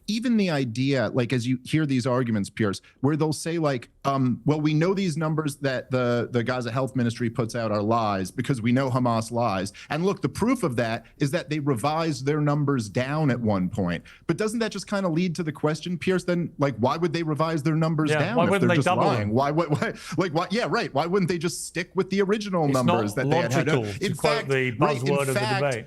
even the idea, like, as you hear these arguments, Pierce, where they'll say like, well, we know these numbers that the Gaza Health Ministry puts out are lies because we know Hamas lies. And look, the proof of that is that they revised their numbers down at one point. But doesn't that just kind of lead to the question, Pierce, then, like, why would they revise their numbers down why if wouldn't they're they just double lying? them? Why, yeah, right. Why wouldn't they just stick with the original numbers that they had? To quote the buzzword of the debate.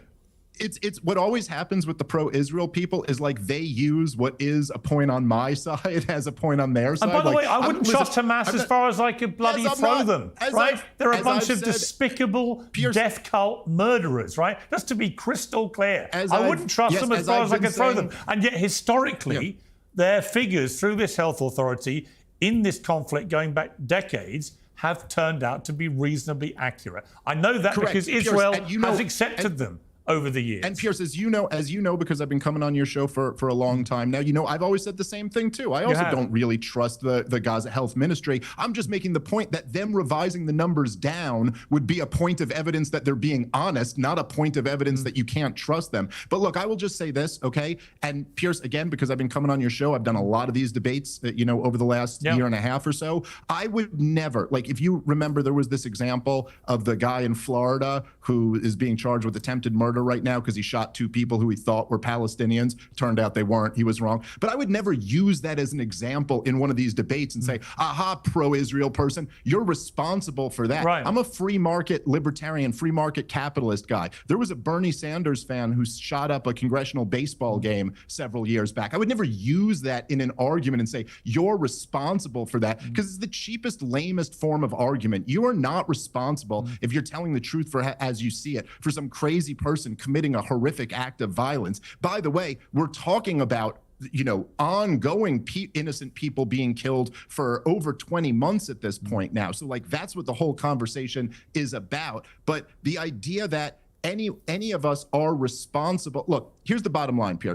It's what always happens with the pro-Israel people is like they use what is a point on my side as a point on their side. And by the like, way, I wouldn't trust Hamas as far as I could bloody throw them, right? They're a bunch of despicable death cult murderers, right? Just to be crystal clear. I wouldn't trust them as far as I could throw them. And yet historically, their figures through this health authority in this conflict going back decades have turned out to be reasonably accurate. I know that because Israel has accepted them over the years. And Pierce, as you know, because I've been coming on your show for a long time now, you know, I've always said the same thing too. I also don't really trust the Gaza Health Ministry. I'm just making the point that them revising the numbers down would be a point of evidence that they're being honest, not a point of evidence that you can't trust them. But look, I will just say this, okay? And Pierce, again, because I've been coming on your show, I've done a lot of these debates, you know, over the last year and a half or so. I would never, like, if you remember, there was this example of the guy in Florida who is being charged with attempted murder right now because he shot two people who he thought were Palestinians. Turned out they weren't. He was wrong. But I would never use that as an example in one of these debates and say, aha, pro-Israel person, you're responsible for that. Right. I'm a free market libertarian, free market capitalist guy. There was a Bernie Sanders fan who shot up a congressional baseball game several years back. I would never use that in an argument and say, you're responsible for that, because it's the cheapest, lamest form of argument. You are not responsible if you're telling the truth for as you see it, for some crazy person committing a horrific act of violence. By the way, we're talking about, you know, ongoing innocent people being killed for over 20 months at this point now. So like, that's what the whole conversation is about. But the idea that any of us are responsible. Look, here's the bottom line, Pierre.